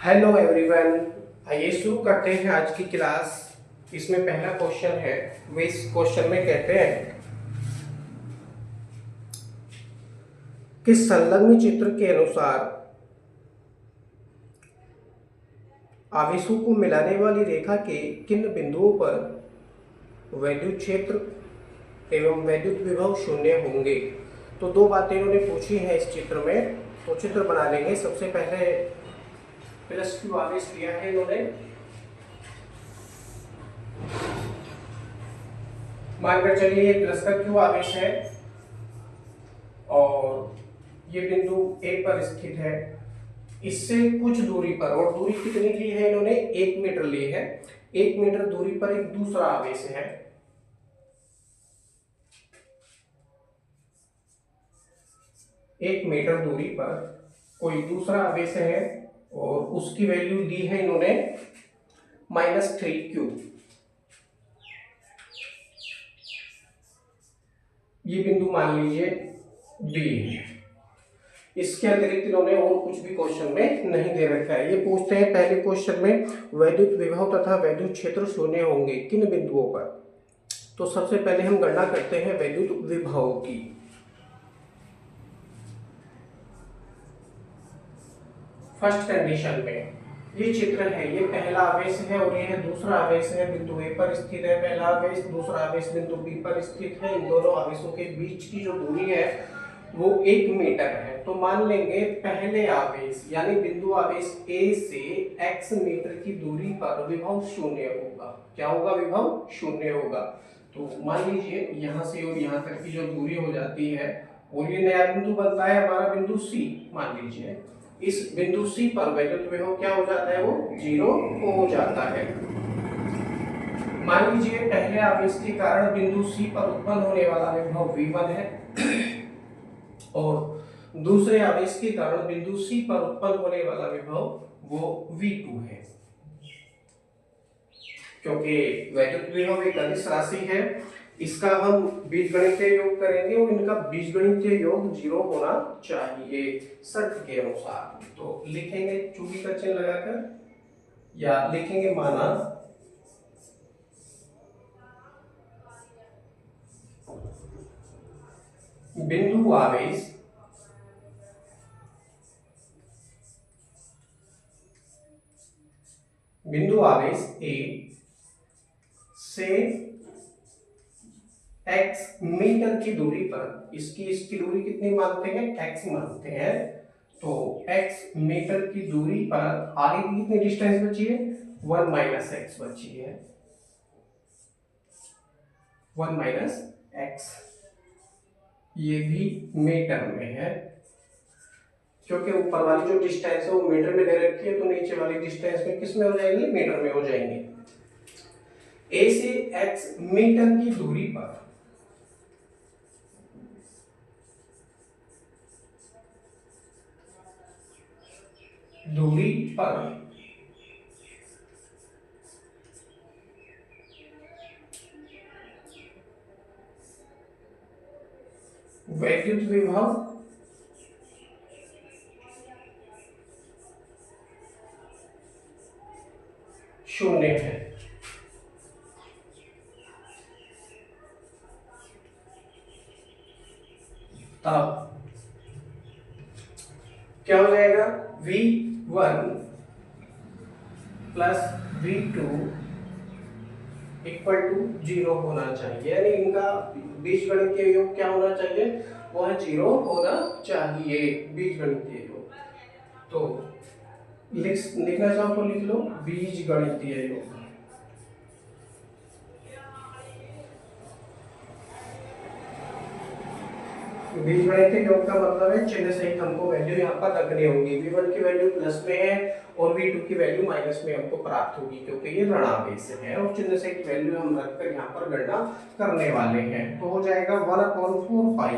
Hello everyone. आइए शुरू करते हैं आज की क्लास। इसमें पहला क्वेश्चन है। वे इस क्वेश्चन में कहते हैं कि संलग्न चित्र के अनुसार आवेशों को मिलाने वाली रेखा के किन बिंदुओं पर वैद्युत क्षेत्र एवं वैद्युत विभव शून्य होंगे। तो दो बातें इन्होंने पूछी हैं इस चित्र में, तो चित्र बना लेंगे। सबसे पहले प्लस क्यू आवेश दिया है इन्होंने, मानकर चलिए ये प्लस का क्यू आवेश है और ये बिंदु ए पर स्थित है। इससे कुछ दूरी पर, और दूरी कितनी ली है इन्होंने, 1 मीटर ली है। 1 मीटर दूरी पर एक दूसरा आवेश है। एक मीटर दूरी पर कोई दूसरा आवेश है और उसकी वैल्यू ली है इन्होंने -3Q। ये बिंदु मान लीजिए बी है। इसके अतिरिक्त इन्होंने और कुछ भी क्वेश्चन में नहीं दे रखा है। ये पूछते हैं पहले क्वेश्चन में वैद्युत विभव तथा वैद्युत क्षेत्र शून्य होंगे किन बिंदुओं पर। तो सबसे पहले हम गणना करते हैं वैद्युत विभव की। फर्स्ट कंडीशन में ये चित्र है, ये पहला आवेश है और ये दूसरा आवेश है। बिंदु ए पर स्थित है पहला आवेश, दूसरा आवेश बिंदु बी पर स्थित है। इन दोनों आवेशों के बीच की जो दूरी है वो 1 मीटर है। तो मान लेंगे पहले आवेश यानी बिंदु आवेश ए से x मीटर की दूरी पर विभव शून्य होगा। क्या होगा? विभव शून्य होगा। तो मान लीजिए यहाँ से और यहाँ तक की जो दूरी हो जाती है और ये नया बिंदु बनता है हमारा बिंदु सी। मान लीजिए इस बिंदु सी पर वैद्युत विभव क्या हो जाता है, वो 0 हो जाता है। मान लीजिए पहले आवेश के कारण बिंदु सी पर उत्पन्न होने वाला विभव V1 है और दूसरे आवेश के कारण बिंदु सी पर उत्पन्न होने वाला विभव वो V2 है। क्योंकि वैद्युत विभव एक अदिश राशि है, इसका हम बीजगणितीय योग करेंगे और इनका बीजगणितीय योग 0 होना चाहिए शर्त के अनुसार। तो लिखेंगे चूड़ी का चिन्ह लगाकर या लिखेंगे माना बिंदु आवेश ए से x मीटर की दूरी पर, इसकी दूरी कितनी मानते हैं, x मानते हैं। तो x मीटर की दूरी पर आगे की कितनी डिस्टेंस बची है, 1 - x बची है। 1 - x ये भी मीटर में है क्योंकि ऊपर वाली जो डिस्टेंस है वो मीटर में दे रखी है, तो नीचे वाली डिस्टेंस में किस में हो जाएंगे, मीटर में हो जाएंगे। a से x मीटर की दूरी पर वैद्युत विभव शून्य है। तब क्या हो जाएगा, V1 plus V2 equal to 0 होना चाहिए। यानी इनका बीजगणितीय योग क्या होना चाहिए, वह 0 होना चाहिए बीजगणितीय योग। तो लिखना चाहो तो लिख लो बीजगणितीय योग। बीजगणितीय योग का मतलब है चिन्ह सहित हमको वैल्यू यहाँ पर रखनी होगी। V1 की वैल्यू प्लस में है और V2 की वैल्यू माइनस में हमको प्राप्त होगी क्योंकि ये ऋणावेश है और चिन्ह सहित वैल्यू हम रखकर यहाँ पर गणना करने वाले हैं। तो हो जाएगा 1/4 पाई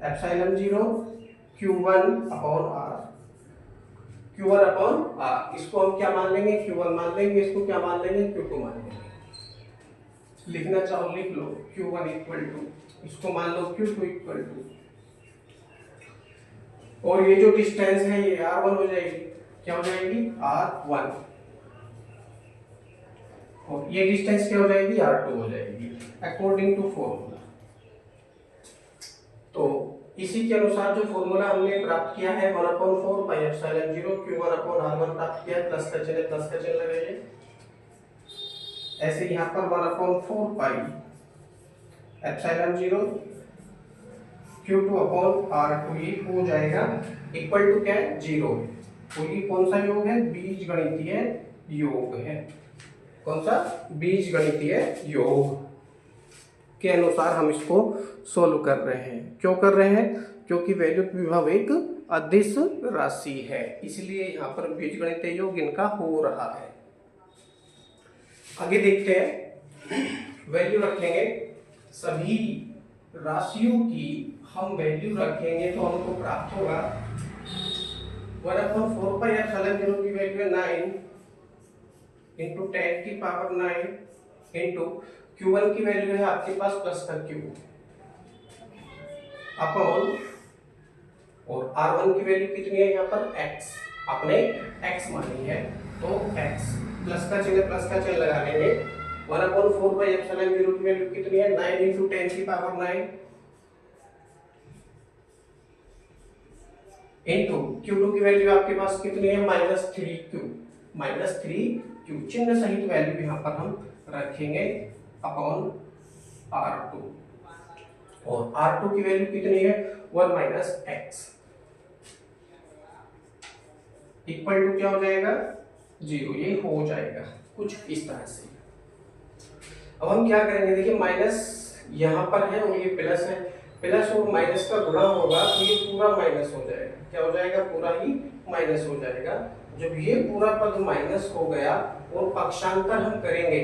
एप्सिलॉन 0 Q1/R। Q1/R इसको हम क्या मान लेंगे, Q1 मान लेंगे, इसको क्या मान लेंगे, Q2 मान लेंगे। लिखना चाहो लिख लो Q1 इक्वल टू, इसको मान लो Q2 इक्वल टू, और ये जो डिस्टेंस है ये R1 हो जाएगी। क्या हो जाएगी R1 और ये डिस्टेंस क्या हो जाएगी R2 हो जाएगी अकॉर्डिंग टू फॉर्मूला। तो इसी के अनुसार जो फॉर्मूला हमने प्राप्त किया है 1/4 पाई एप्सिलॉन 0 Q1/R1 प्राप्त किया है, प्लस का चिन्ह लगाइए। ऐसे यहाँ पर 1/4 पाई एप्सिलॉन 0 Q2/R2 ये हो जाएगा इक्वल टू क्या है 0। तो ये कौन सा योग है, बीजगणितीय योग है। कौन सा, बीजगणितीय योग के अनुसार हम इसको सोल्व कर रहे हैं। क्यों कर रहे हैं, क्योंकि वैद्युत विभव एक अदिश राशि है, इसलिए यहाँ पर बीजगणितीय योग इनका हो रहा है। आगे देखते हैं, वैल्यू रखेंगे सभी राशियों की, हम वैल्यू रखेंगे तो हमको प्राप्त होगा 1/4 पाई एप्सिलॉन 0 की वैल्यू है 9 इंटू 10 की पावर 9 इंटू Q1 की वैल्यू है आपके पास प्लस का Q अपॉन, और R1 की वैल्यू कितनी है यहाँ पर x, आपने x मानी है तो x प्लस का चिन्ह लगा लेंगे। 1/4 पाई एप्सिलॉन 0 की वैल्यू कितनी है 9 इंटू 10 की पावर 9 इंटू Q2 की वैल्यू आपके पास कितनी है -3Q चिन्ह सहित वैल्यू यहाँ पर हम रखेंगे अपॉन R2, और R2 की वैल्यू कितनी है 1 - x इक्वल टू क्या हो जाएगा 0। ये हो जाएगा कुछ इस तरह से। अब हम क्या करेंगे, देखिए माइनस यहाँ पर है और ये प्लस है, प्लस और माइनस का गुणा होगा तो ये पूरा माइनस हो जाएगा। क्या हो जाएगा, पूरा ही माइनस हो जाएगा। जब ये पूरा पद माइनस हो गया और पक्षांतर हम करेंगे,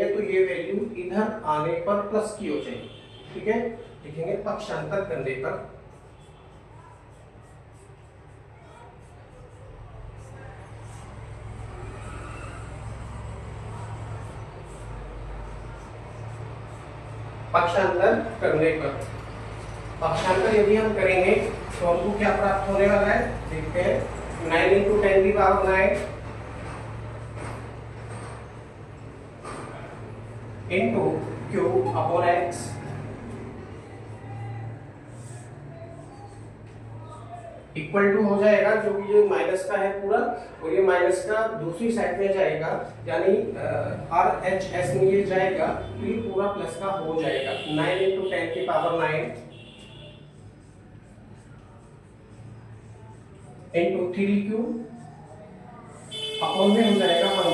तो ये वैल्यू इधर आने पर प्लस की हो जाएगी। ठीक है, लिखेंगे पक्षांतर करने पर पक्षांतर यदि हम करेंगे तो हमको क्या प्राप्त होने वाला है, देखते हैं। 9 इंटू 10 की power 9 into Q upon x equal to हो जाएगा, जो कि ये माइनस का है पूरा और ये माइनस का दूसरी साइड में जाएगा, यानी RHS में ये जाएगा तो ये पूरा प्लस का हो जाएगा। 9 इंटू 10 की पावर 9 इंटू 3Q अपॉन में हो जाएगा 1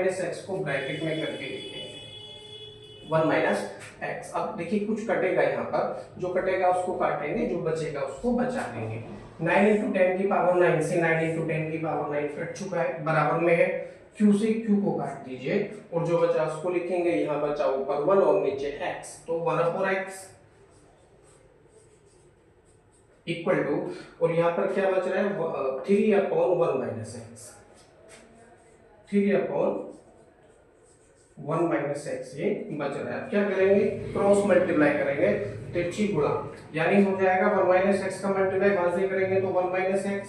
- x को ब्रैकेट में करके लिखेंगे 1 - x। अब देखिए कुछ कटेगा यहाँ पर, जो कटेगा उसको काटेंगे, जो बचेगा उसको बचा लेंगे। 9 इंटू 10 की पावर 9 से 9 इंटू 10 की पावर 9 कट चुका है, बराबर में है। Q से Q को काट दीजिए और जो बचा उसको लिखेंगे, यहाँ बचा ऊपर 1 और नीचे x, तो 1/x इक्वल टू, और यहाँ पर क्या बच रहा है 3/1 - x, 3/1 - x ये बच रहा है। अब क्या करेंगे, क्रॉस मल्टीप्लाई करेंगे, तिरछी गुणा, यानी हो जाएगा 1 - x का मल्टीप्लाई वहां से करेंगे तो 1 - x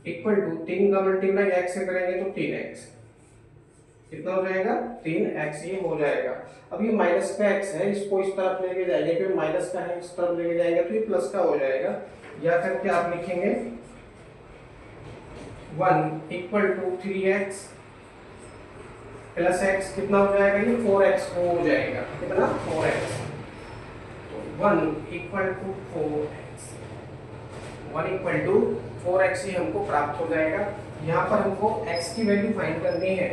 इक्वल टू 3 का मल्टीप्लाई x से करेंगे तो 3x, कितना हो जाएगा 3x ये हो जाएगा। अब ये माइनस का x है, इसको इस तरफ लेके जाएंगे, फिर माइनस का है इस तरफ लेके जाएंगे तो ये प्लस का हो जाएगा। या करके आप लिखेंगे 1 equal to 3x plus x, कितना हो जाएगा ये 4x हो जाएगा, कितना 4x, तो 1 equal to 4x, 1 equal to 4x ही हमको प्राप्त हो जाएगा। यहाँ पर हमको x की वैल्यू फाइंड करनी है,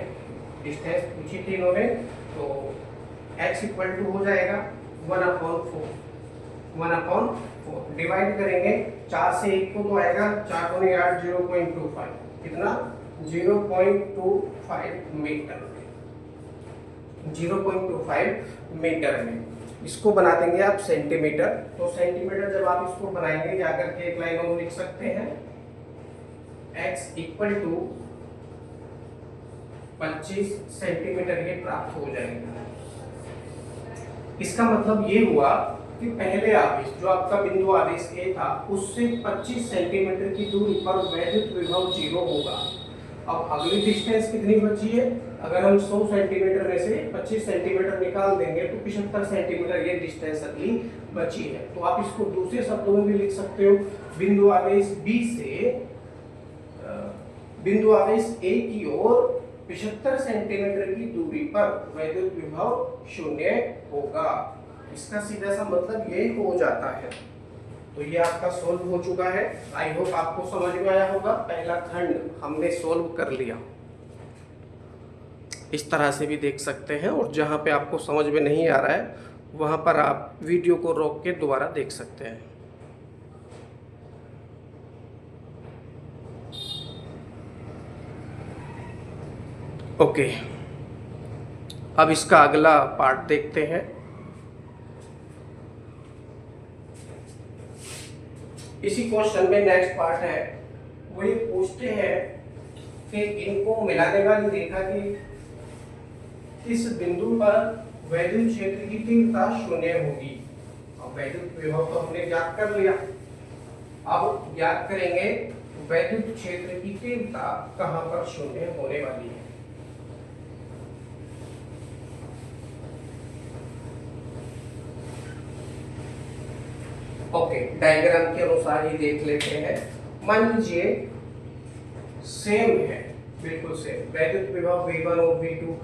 डिस्टेंस पूछी थी इन्होंने, तो x इक्वल टू हो जाएगा 1/4 डिवाइड करेंगे 4 से 1 को तो आएगा 4 को 8 0.25, कितना 0.25 मीटर में, 0.25 मीटर में। इसको बना देंगे आप सेंटीमीटर, तो सेंटीमीटर जब आप इसको बनाएंगे जाकर के एक लाइन और लिख सकते हैं, x इक्वल टू 25 सेंटीमीटर ये प्राप्त हो जाएगा। इसका मतलब ये हुआ कि पहले आवेश जो आपका बिंदु आवेश ए था उससे 25 सेंटीमीटर की दूरी पर वैद्युत विभव 0 होगा। अब अगली डिस्टेंस कितनी बची है? अगर हम 100 सेंटीमीटर में से 25 सेंटीमीटर निकाल देंगे तो 75 सेंटीमीटर ये डिस्टेंस अगली बची है। तो आप इसको दूसरे शब्दों में भी लिख सकते हो, बिंदु आवेश बी से बिंदु आवेश ए की ओर 75 सेंटीमीटर की दूरी पर वैद्युत विभव 0 होगा। इसका सीधा सा मतलब ये हो जाता है। तो ये आपका सोल्व हो चुका है। आई होप आपको समझ में आया होगा। पहला खंड हमने सोल्व कर लिया। इस तरह से भी देख सकते हैं, और जहाँ पे आपको समझ में नहीं आ रहा है वहाँ पर आप वीडियो को रोक के दोबारा देख सकते हैं। ओके, अब इसका अगला पार्ट देखते हैं। इसी क्वेश्चन में नेक्स्ट पार्ट है, वो ये पूछते हैं कि इनको मिलाने वाली रेखा की इस बिंदु पर वैद्युत क्षेत्र की तीव्रता 0 होगी। अब वैद्युत विभव तो हमने ज्ञात कर लिया, अब ज्ञात करेंगे वैद्युत क्षेत्र की तीव्रता कहां पर 0 होने वाली है। ओके, डायग्राम के अनुसार ही देख लेते हैं। मान लीजिए सेम है, बिल्कुल सेम वैद्युत विभव V1 और V2,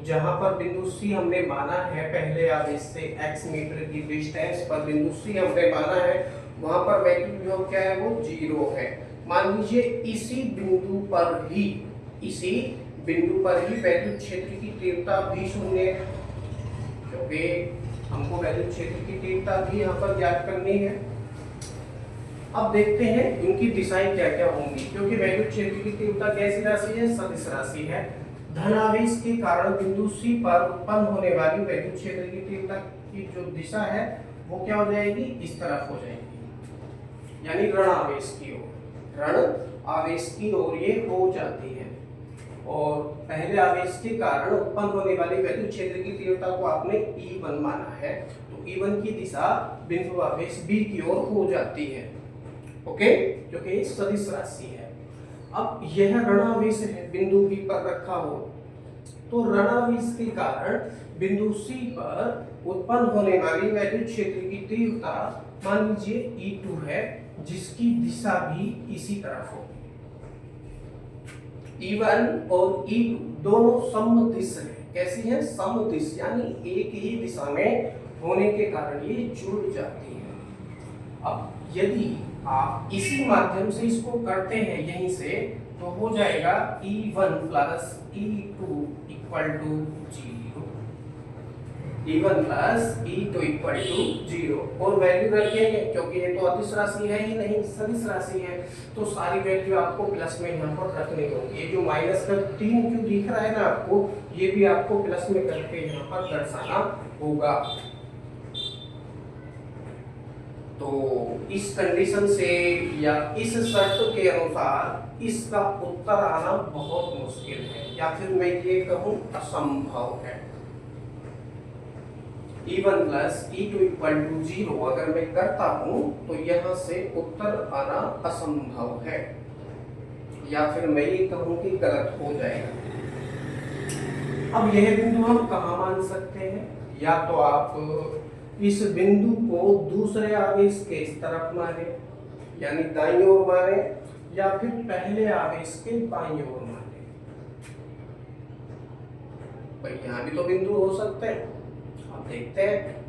जहां पर बिंदु C हमने माना है पहले आवेश से x मीटर की डिस्टेंस पर बिंदु C हमने माना है, वहां पर वैद्युत विभव क्या है? वो 0 है। मान लीजिए इसी बिंदु पर ही वैद्युत क्षेत्र की तीव्रता भी 0 है, क्योंकि हमको वैद्युत क्षेत्र की तीव्रता भी यहाँ पर ज्ञात करनी है। अब देखते हैं इनकी दिशाएं क्या क्या होंगी, क्योंकि वैद्युत क्षेत्र की तीव्रता कैसी राशि है? सदिश राशि है। धन आवेश के कारण बिंदु C पर उत्पन्न होने वाली वैद्युत क्षेत्र की तीव्रता की जो दिशा है वो क्या हो जाएगी? इस तरफ हो जाएगी, यानी ऋण आवेश की ओर, ऋण आवेश की ओर ये हो जाती है। और पहले आवेश के कारण उत्पन्न होने वाली वैद्युत क्षेत्र की तीव्रता को आपने E1 माना है, तो E1 की दिशा बिंदु आवेश B की ओर हो जाती है। ओके, क्योंकि ये सदिश राशि है। अब यह ऋणावेश है, बिंदु B पर रखा हो, तो ऋणावेश के कारण बिंदु C पर उत्पन्न होने वाली वैद्युत क्षेत्र की तीव्रता मान लीजिए E2 है, जिसकी दिशा भी इसी तरफ हो। E1 और E2 दोनों समदिश हैं। कैसी हैं? समदिश, यानी एक ही दिशा में होने के कारण ये जुड़ जाती है। अब यदि आप इसी माध्यम से इसको करते हैं यहीं से, तो हो जाएगा E1 plus E2 equal to 0। E1 plus E2 equal to 0, और वैल्यू रखेंगे क्योंकि ये तो अदिश राशि है ही नहीं, सदिश राशि है, तो सारी वैल्यू आपको प्लस में यहाँ पर रखनी होगी। ये जो माइनस का 3 क्यों दिख रहा है ना आपको, ये भी आपको प्लस में करके यहाँ पर दर्शाना होगा। तो इस कंडीशन से या इस शर्त के अनुसार इसका उत्तर आना बहुत मुश्किल है, या फिर मैं ये कहूँ असंभव है। E1 plus E2 equal to 0 अगर मैं करता हूं तो यहां से उत्तर आना असंभव है, या फिर मैं ये कहूं कि गलत हो जाएगा। अब यह बिंदु हम कहां मान सकते हैं? या तो आप इस बिंदु को दूसरे आवेश के इस तरफ माने, यानी दाईं ओर माने, या फिर पहले आवेश के बाईं ओर माने। भाई यहां भी तो बिंदु हो सकते हैं, आप देखते हैं।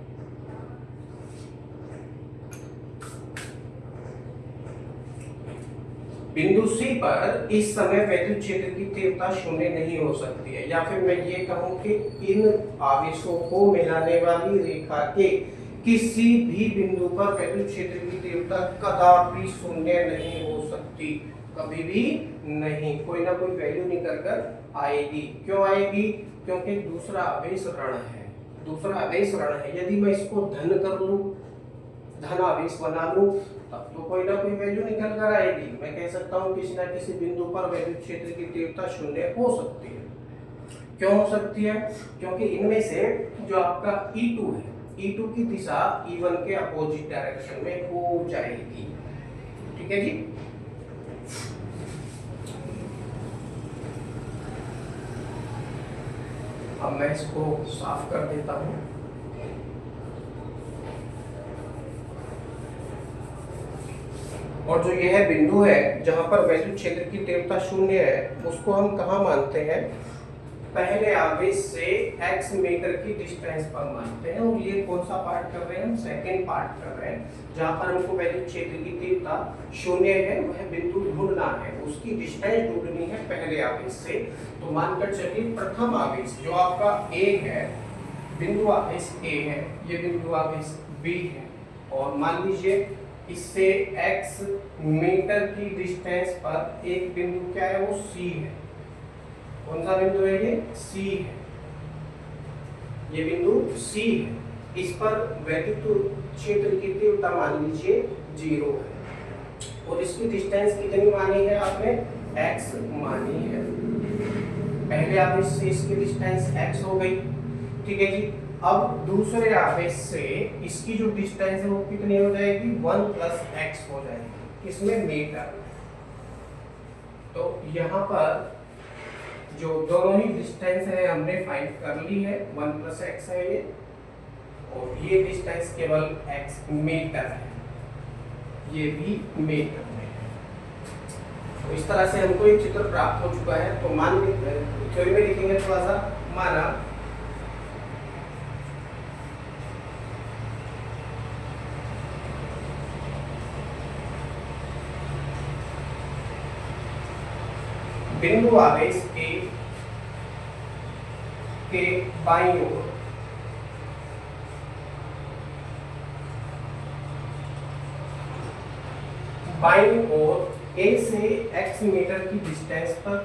बिंदु C पर इस समय वैद्युत क्षेत्र की तीव्रता 0 नहीं हो सकती है, या फिर मैं ये कहूं कि इन आवेशों को मिलाने वाली रेखा के किसी भी बिंदु पर वैद्युत क्षेत्र की तीव्रता कदापि 0 नहीं हो सकती, कभी भी नहीं। कोई ना कोई वैल्यू निकल कर आएगी। क्यों आएगी? क्योंकि दूसरा आवेश ऋण है, दूसरा आवेश ऋण है। यदि मैं इसको धन कर लूं, धन आवेश बना लूं, तब तो कोई ना कोई वैल्यू निकल कर आएगी। मैं कह सकता हूं किसी ना किसी बिंदु पर वैद्युत क्षेत्र की तीव्रता 0 हो सकती है। क्यों हो सकती है? क्योंकि इनमें से जो आपका E2 है, E2 की दिशा E1 के अपोजिट डायरेक्शन में हो जाएगी। ठीक है जी। अब मैं इसको साफ कर देता हूं। और जो यह बिंदु है जहां पर वैद्युत क्षेत्र की तीव्रता 0 है, उसको हम कहाँ मानते हैं? पहले आवेश से x मीटर की डिस्टेंस पर मानते हैं। और ये कौन सा पार्ट कर रहे हैं? हम सेकेंड पार्ट कर रहे हैं, जहां पर हमको वैद्युत क्षेत्र की तीव्रता 0 है, वह बिंदु ढूंढना है, उसकी डिस्टेंस ढूंढनी है पहले आवेश से। तो मानकर चलिए प्रथम आवेश जो आपका A है, बिंदु आवेश A है, ये बिंदु आवेश B है, और मान लीजिए इससे x मीटर की डिस्टेंस पर एक बिंदु क्या है? वो C है। कौन सा बिंदु है? ये C है। ये बिंदु C है। इस पर वैद्युत क्षेत्र की तीव्रता मान लीजिए 0 है, और इसकी डिस्टेंस कितनी मानी है आपने? x मानी है। पहले आवेश से इसकी डिस्टेंस x हो गई। ठीक है जी। अब दूसरे आवेश से इसकी जो डिस्टेंस है वो कितनी हो जाएगी? 1 + x हो जाएगी। इसमें मीटर। तो यहाँ पर जो दोनों ही डिस्टेंस है हमने फाइंड कर ली है, 1 + x है ये, और ये डिस्टेंस केवल x मीटर है, ये भी मीटर में है। तो इस तरह से हमको एक चित्र प्राप्त हो चुका है। तो मान थ्योरी में लिखेंगे थोड़ा सा। माना बिंदु आवेश A के बाईं ओर A से x मीटर की डिस्टेंस पर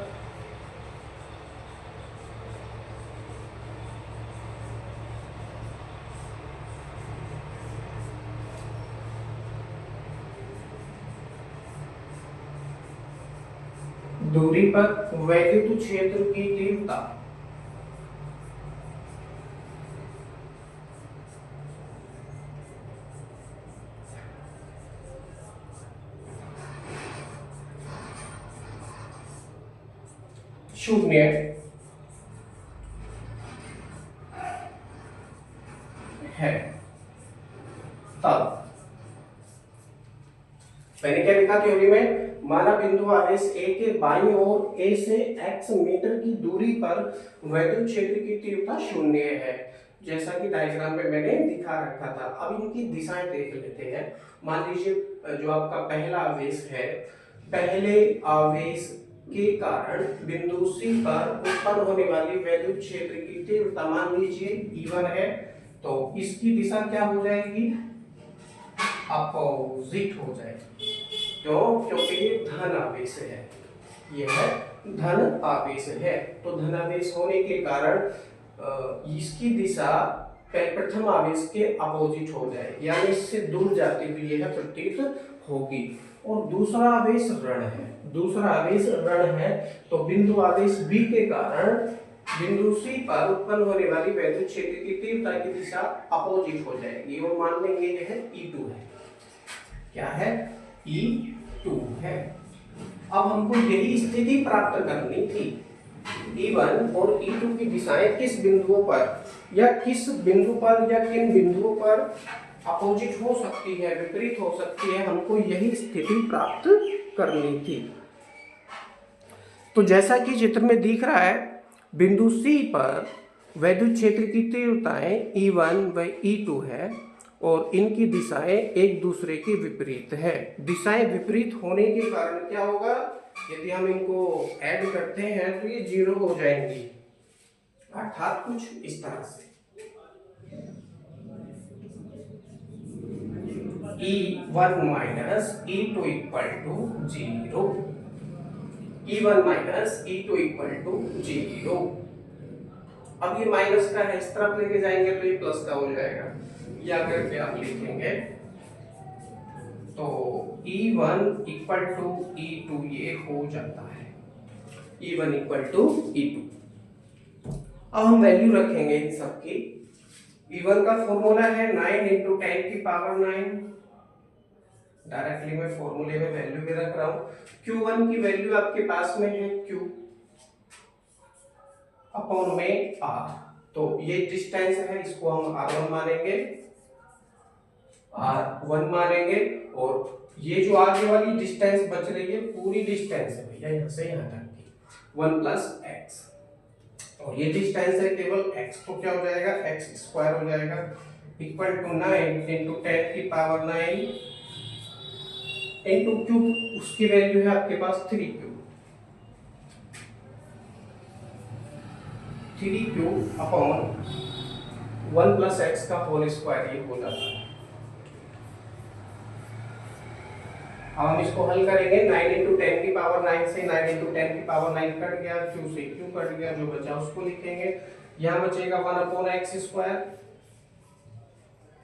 दूरी पर वैद्युत क्षेत्र की तीव्रता शून्य है। तब मैंने क्या लिखा थ्योरी में? माना बिंदु आवेश A के बाईं ओर A से x मीटर की दूरी पर वैद्युत क्षेत्र की तीव्रता 0 है, जैसा कि डायग्राम में मैंने दिखा रखा था। अब इनकी दिशाएं देख लेते हैं। मान लीजिए जो आपका पहला आवेश है, पहले आवेश के कारण बिंदु C पर उत्पन्न होने वाली वैद्युत क्षेत्र की तीव्रता मान लीजिए E1 है, तो इसकी दिशा क्या हो जाएगी? अपोजिट हो जाएगी। क्यों? क्योंकि ये धन आवेश है, यह धन आवेश है। तो धन आवेश होने के कारण इसकी दिशा प्रथम आवेश के अपोजिट हो जाएगी, यानी इससे दूर जाती हुई यह प्रतीत होगी। और दूसरा आवेश ऋण है, दूसरा आवेश ऋण है, तो बिंदु आवेश B के कारण बिंदु C पर उत्पन्न होने वाली वैद्युत क्षेत्र की तीव्रता की दिशा अपोजिट हो जाएगी, और मान लेंगे यह E2 है। क्या है? E2 है। अब हमको यही स्थिति प्राप्त करनी थी। E1 और E2 की दिशाएं किस बिंदुओं पर या किस बिंदु पर या किन बिंदुओं पर अपोजिट हो सकती है, विपरीत हो सकती है, हमको यही स्थिति प्राप्त करनी थी। तो जैसा कि चित्र में दिख रहा है, बिंदु C पर वैद्युत क्षेत्र की तीव्रताएं E1 व E2 है, और इनकी दिशाएं एक दूसरे के विपरीत है। दिशाएं विपरीत होने के कारण क्या होगा? यदि हम इनको ऐड करते हैं तो ये 0 हो जाएंगी, अर्थात कुछ इस तरह से। E1 minus E2 equal to 0, E1 minus E2 equal to 0। अब ये माइनस का है, इस तरफ लेके जाएंगे तो ये प्लस का हो जाएगा, या करके आप लिखेंगे तो E1 इक्वल टू E2 ये हो जाता है, E1 इक्वल टू E2। अब हम वैल्यू रखेंगे इन सब की। E1 का फॉर्मूला है 9 इंटू 10⁹। डायरेक्टली मैं फॉर्मूले में वैल्यू भी रख रहा हूं। Q1 की वैल्यू आपके पास में है Q अपॉन में R। तो ये डिस्टेंस है, इसको हम R1 मानेंगे, R1 मानेंगे। और ये जो आगे वाली डिस्टेंस बच रही है पूरी डिस्टेंस है भैया, यहाँ से यहाँ तक की 1 प्लस एक्स। और ये डिस्टेंस है केवल x, तो क्या हो जाएगा x स्क्वायर हो जाएगा equal to 9 into 10⁹ into Q. उसकी वैल्यू है आपके पास 3Q। 3Q upon 1 plus x का होल स्क्वायर ये हो जाता है। अब हम इसको हल करेंगे। 9 इंटू 10⁹ से 9 इंटू 10⁹ कट गया, Q से Q कट गया, जो बचा उसको लिखेंगे। यहाँ बचेगा 1 upon x square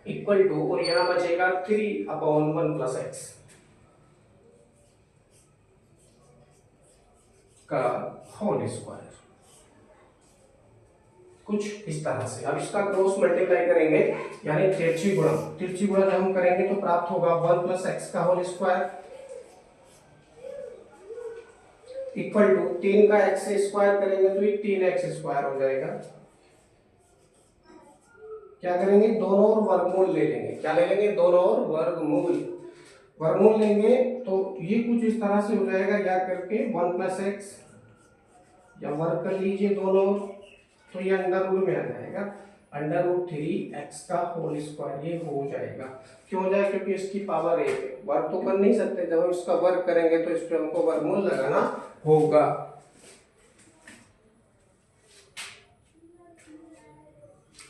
equal to, और यहाँ बचेगा 3 अपॉन 1 प्लस एक्स का होल स्क्वायर, कुछ इस तरह से। अब इसका क्रॉस मल्टीप्लाई करेंगे, यानी तिरछी गुणा जब हम करेंगे तो प्राप्त होगा 1 प्लस एक्स का होल स्क्वायर इक्वल टू 3 का एक्स से स्क्वायर करेंगे तो ये 3x स्क्वायर हो जाएगा। क्या करेंगे, दोनों और वर्गमूल ले लेंगे। क्या ले लेंगे, दोनों और वर्गमूल लेंगे तो ये कुछ इस तरह से हो जाएगा, या करके 1 प्लस एक्स, या वर्ग कर लीजिए दोनों, तो ये अंडर रूट में आ जाएगा, अंडर रूट 3x का होल स्क्वायर ये हो जाएगा। क्यों हो जाएगा, क्योंकि इसकी पावर 1 है। वर्ग तो कर नहीं सकते, जब हम इसका वर्ग करेंगे तो इस पे हमको वर्गमूल लगाना होगा।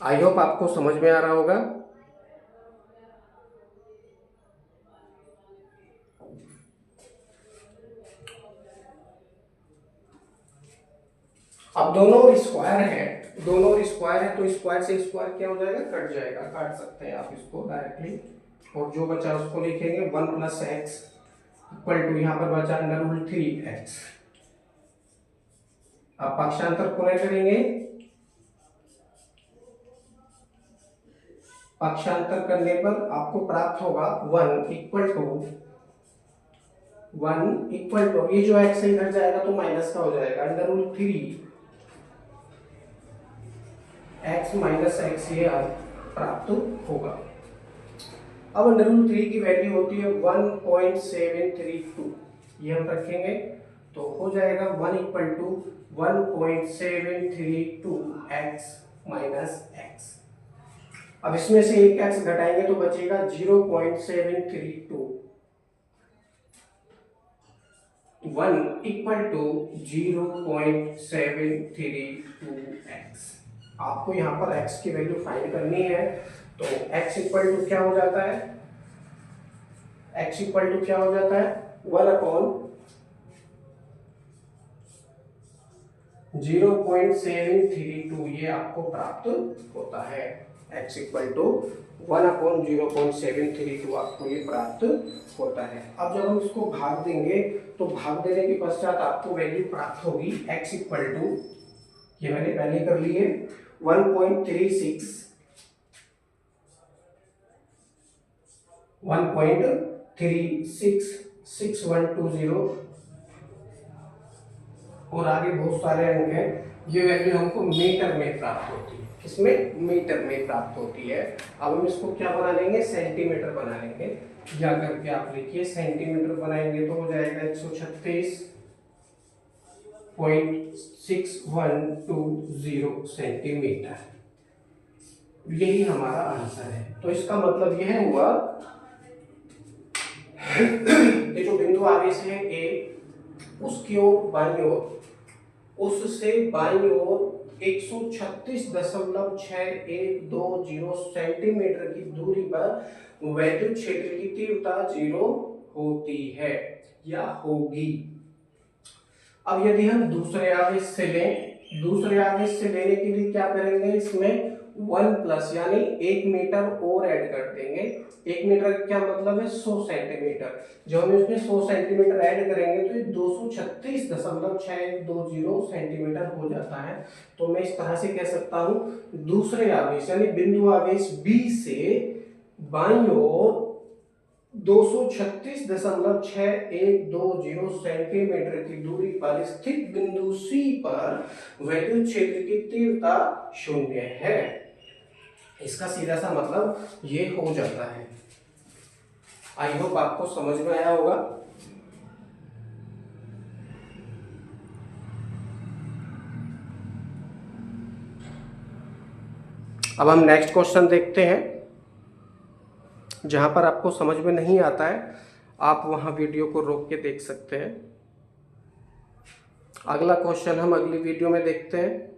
आई होप आपको समझ में आ रहा होगा। अब दोनों स्क्वायर है तो स्क्वायर से स्क्वायर क्या हो जाएगा, कट जाएगा, काट सकते हैं आप इसको डायरेक्टली। और जो बचा उसको लिखेंगे 1 प्लस एक्स इक्वल टू, यहाँ पर बचा अंडर रूट 3x। अब पक्षांतर पुनः करेंगे, पक्षांतर करने पर आपको प्राप्त होगा 1 इक्वल टू, ये जो x इधर जाएगा तो माइनस का हो जाएगा, under root 3 x minus x ये प्राप्त होगा। अब अंडर रूट 3 की वैल्यू होती है 1.732, ये हम रखेंगे तो हो जाएगा 1 equal to 1.732 x minus x. अब इसमें से एक x घटाएंगे तो बचेगा 0.732, 1 इक्वल टू 0.732x। आपको यहाँ पर x की वैल्यू फाइंड करनी है, तो x इक्वल टू क्या हो जाता है, 1 अपॉन 0.732 ये आपको प्राप्त होता है। x इक्वल टू 1 अपॉन 0.732 आपको ये प्राप्त होता है। अब जब हम इसको भाग देंगे तो भाग देने के पश्चात आपको वैल्यू प्राप्त होगी x इक्वल टू, ये मैंने पहले कर ली है, 1.366120, और आगे बहुत सारे अंक हैं। ये वैल्यू हमको मीटर में प्राप्त होती है, किसमें, मीटर में प्राप्त होती है। अब हम इसको क्या बना लेंगे, सेंटीमीटर बना लेंगे। या करके आप लिखिए, सेंटीमीटर बनाएंगे तो हो जाएगा 136.6120 सेंटीमीटर। यही हमारा आंसर है। तो इसका मतलब यह हुआ ये जो बिंदु आवेश है A, उसकी ओर बाईं ओर, उससे बाईं ओर 136.6120 सेंटीमीटर की दूरी पर वैद्युत क्षेत्र की तीव्रता 0 होती है या होगी। अब यदि हम दूसरे आवेश से लेने के लिए क्या करेंगे, इसमें 1 प्लस यानी 1 मीटर और ऐड कर देंगे। 1 मीटर का क्या मतलब है 100 सेंटीमीटर। जब हम इसमें 100 सेंटीमीटर ऐड करेंगे तो ये 236.620 सेंटीमीटर हो जाता है। तो मैं इस तरह से कह सकता हूं दूसरे आवेश यानी बिंदु आवेश बी से बाईं ओर 236.620 सेंटीमीटर की दूरी पर स्थित बिंदु सी पर विद्युत क्षेत्र की तीव्रता 0 है। इसका सीधा सा मतलब ये हो जाता है। आई होप आपको समझ में आया होगा। अब हम नेक्स्ट क्वेश्चन देखते हैं। जहां पर आपको समझ में नहीं आता है आप वहां वीडियो को रोक के देख सकते हैं। अगला क्वेश्चन हम अगली वीडियो में देखते हैं।